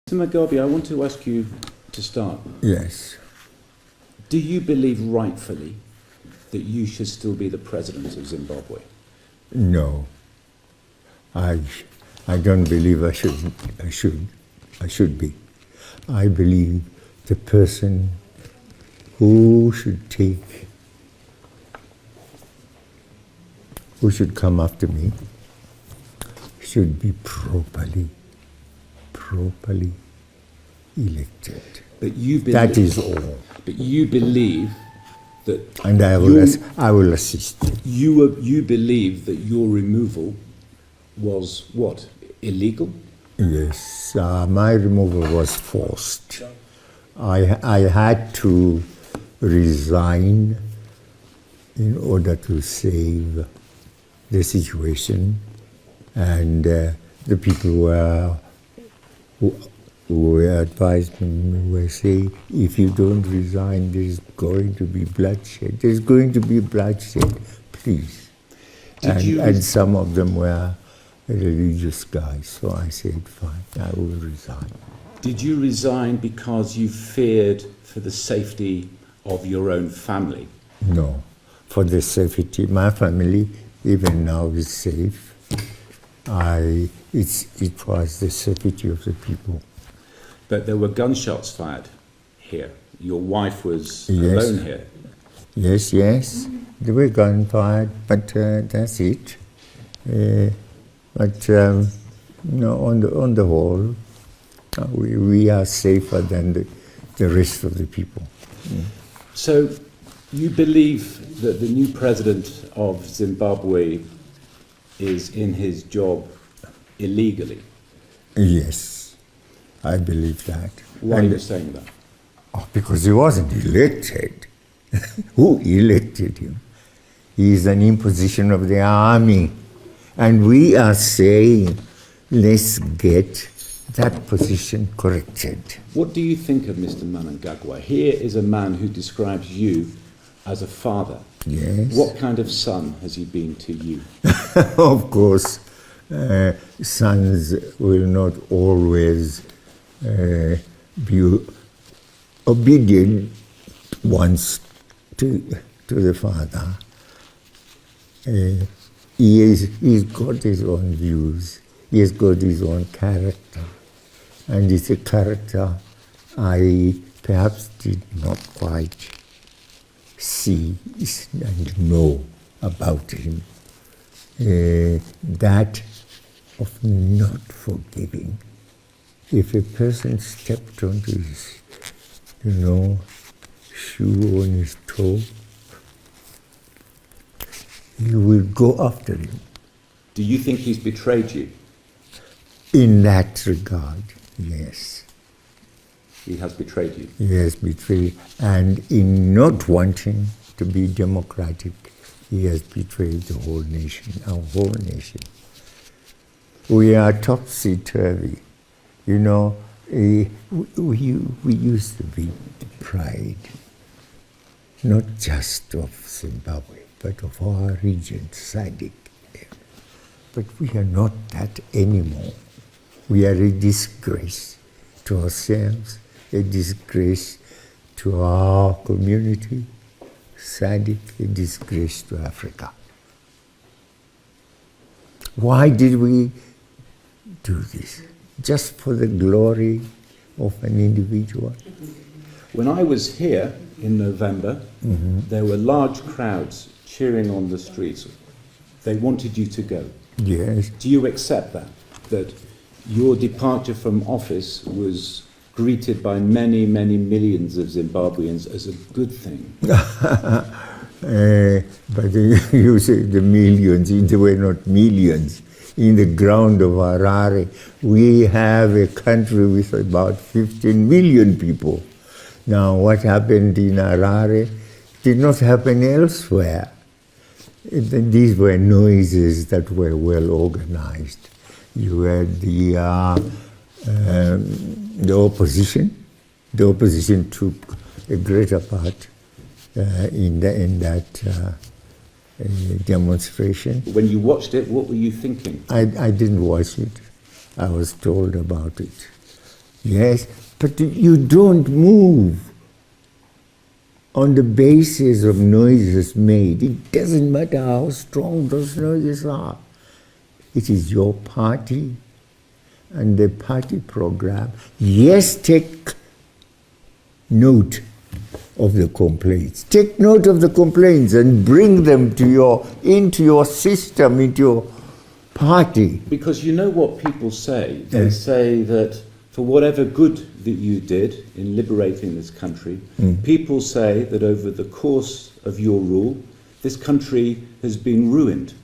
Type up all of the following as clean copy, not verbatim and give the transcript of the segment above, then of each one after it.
Mr. Mugabe, I want to ask you to start. Yes. Do you believe rightfully that you should still be the president of Zimbabwe? No. I don't believe I should be. I believe the person who should come after me should be properly elected. But you believe, that is all. But you believe that... And I will assist. You believe that your removal was what? Illegal? Yes, my removal was forced. I had to resign in order to save the situation, and the people who advised me were saying, if you don't resign, there's going to be bloodshed. There's going to be bloodshed, please. And some of them were religious guys, so I said, fine, I will resign. Did you resign because you feared for the safety of your own family? No, for the safety. My family, even now, is safe. It was the safety of the people. But there were gunshots fired here. Your wife was alone here. Yes, there were guns fired, but that's it. No, on the whole, we are safer than the rest of the people. Mm. So you believe that the new president of Zimbabwe is in his job illegally? Yes, I believe that. Why are you saying that? Oh, because he wasn't elected. Who elected him? He is an imposition of the army. And we are saying, let's get that position corrected. What do you think of Mr. Mnangagwa? Here is a man who describes you as a father. Yes. What kind of son has he been to you? Of course, sons will not always be obedient once to the father. He's got his own views. He has got his own character. And it's a character I perhaps did not quite see and know about him. That of not forgiving. If a person stepped onto his, shoe on his toe, you will go after him. Do you think he's betrayed you? In that regard, yes. He has betrayed you? He has betrayed. And in not wanting to be democratic, he has betrayed the whole nation, our whole nation. We are topsy-turvy. We used to be the pride, not just of Zimbabwe, but of our region, SADC. But we are not that anymore. We are a disgrace to ourselves, a disgrace to our community, SADC, a disgrace to Africa. Why did we do this? Just for the glory of an individual? When I was here in November, there were large crowds cheering on the streets. They wanted you to go. Yes. Do you accept that your departure from office was greeted by many, many millions of Zimbabweans as a good thing? But you say the millions, they were not millions. In the ground of Harare, we have a country with about 15 million people. Now, what happened in Harare did not happen elsewhere. These were noises that were well organized. You had the opposition. The opposition took a greater part in that demonstration. When you watched it, what were you thinking? I didn't watch it. I was told about it. Yes, but you don't move on the basis of noises made. It doesn't matter how strong those noises are. It is your party and the party program. Yes, take note of the complaints. Take note of the complaints and bring them to into your system, into your party. Because you know what people say? They say that for whatever good that you did in liberating this country, people say that over the course of your rule, this country has been ruined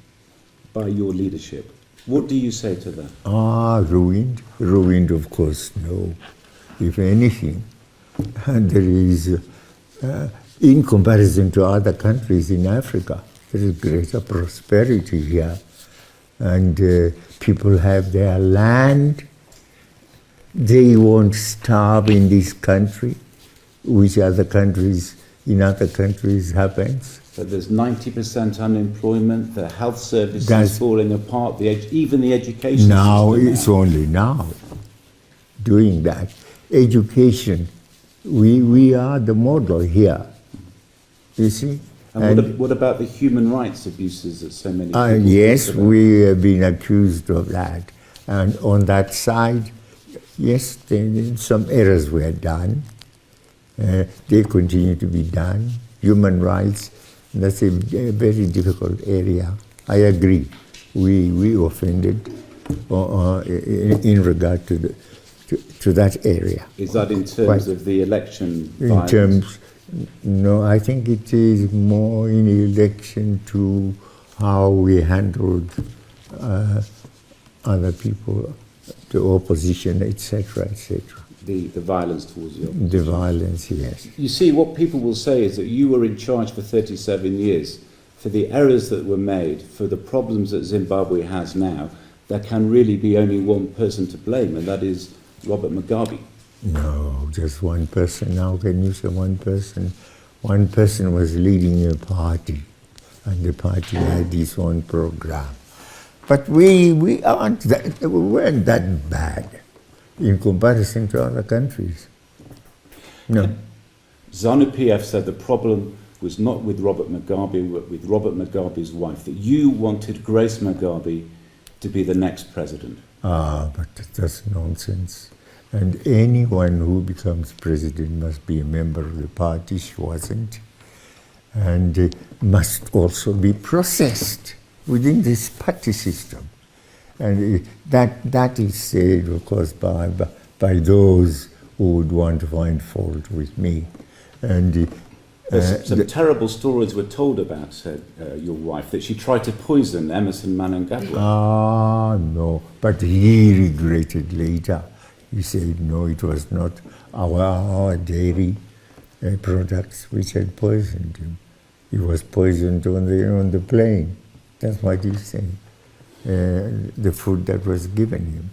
by your leadership. What do you say to that? Ruined? Ruined, of course, no. If anything, there is, in comparison to other countries in Africa, there is greater prosperity here. And people have their land. They won't starve in this country, which in other countries happens. But there's 90% unemployment, the health service is falling apart, even the education now system. It's only now doing that. Education, we are the model here, you see. And what about the human rights abuses that so many people yes, talk about? we have been accused of that. And on that side, yes, some errors were done. They continue to be done. Human rights, that's a very difficult area. I agree. We offended in regard to that area. Is that in terms of the election violence? In terms, no, I think it is more in relation to how we handled other people, the opposition, etc., etc. The violence towards the opposition. The violence, yes. You see, what people will say is that you were in charge for 37 years. For the errors that were made, for the problems that Zimbabwe has now, there can really be only one person to blame, and that is Robert Mugabe. No, just one person. How can you say one person? One person was leading a party, and the party had its own program. But we weren't that bad in comparison to other countries. No. ZANU-PF said the problem was not with Robert Mugabe, but with Robert Mugabe's wife, that you wanted Grace Mugabe to be the next president. But that's nonsense. And anyone who becomes president must be a member of the party. She wasn't. And must also be processed within this party system. And that is said, of course, by those who would want to find fault with me. And some terrible stories were told about your wife, that she tried to poison Emerson Mnangagwa. No, but he regretted later. He said, no, it was not our dairy products which had poisoned him. He was poisoned on the plane. That's what he said. The food that was given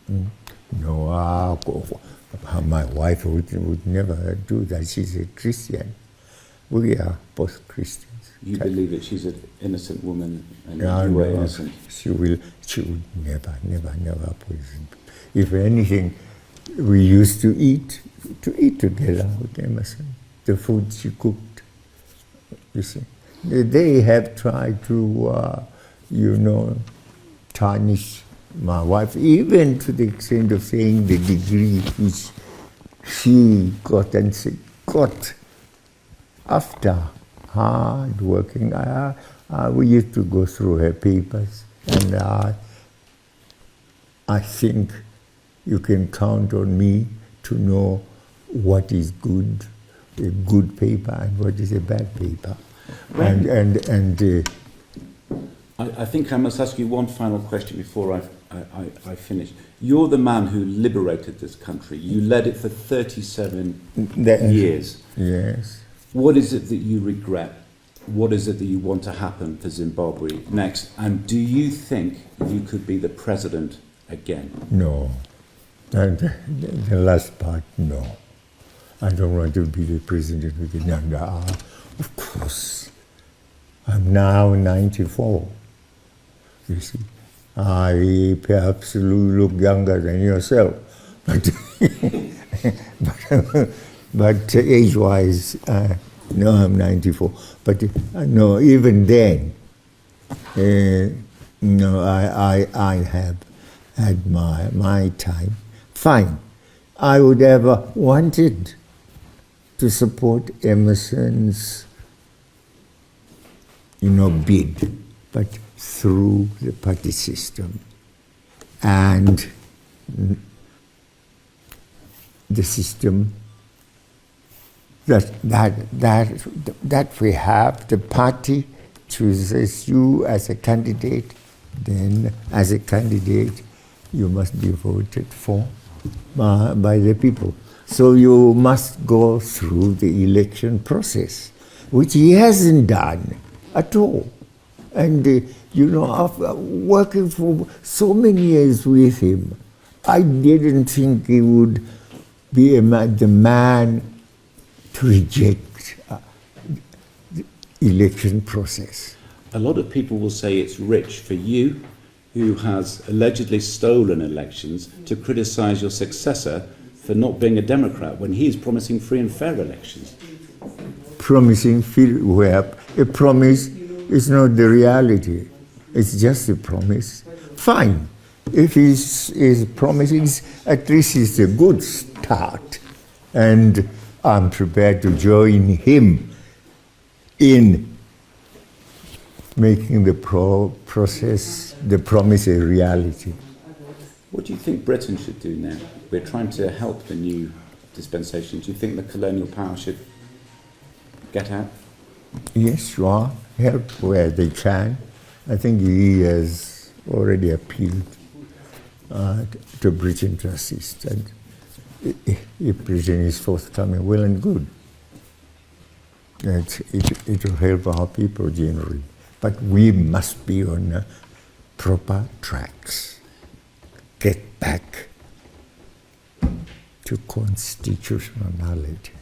him. No, my wife would never do that. She's a Christian. We are both Christians. You believe that she's an innocent woman and you were innocent? She would never poison. If anything, we used to eat together with Emerson, the food she cooked, you see. They have tried to, tarnish my wife, even to the extent of saying the degree which she got and she got after hard working. We used to go through her papers, and I think you can count on me to know what is good, a good paper, and what is a bad paper. I think I must ask you one final question before I finish. You're the man who liberated this country. You led it for 37 years. Yes. What is it that you regret? What is it that you want to happen for Zimbabwe next? And do you think you could be the president again? No. The last part, no. I don't want to be the president again. Of course. I'm now 94. You see, I perhaps look younger than yourself, But, but age-wise, no, I'm 94. But no, even then, no, I have had my time. Fine. I would have wanted to support Emerson's, bid, but through the party system. And the system that we have, the party chooses you as a candidate, then as a candidate you must be voted for by the people. So you must go through the election process, which he hasn't done at all. And after working for so many years with him, I didn't think he would be the man to reject the election process. A lot of people will say it's rich for you, who has allegedly stolen elections, to criticise your successor for not being a Democrat when he is promising free and fair elections. Promising a promise is not the reality. It's just a promise. Fine. If he's promising, at least it's a good start. And I'm prepared to join him in making the promise a reality. What do you think Britain should do now? We're trying to help the new dispensation. Do you think the colonial power should get out? Yes, sure. Help where they can. I think he has already appealed to Britain to assist. And if Britain is forthcoming, well and good. It will help our people generally. But we must be on proper tracks. Get back to constitutionality.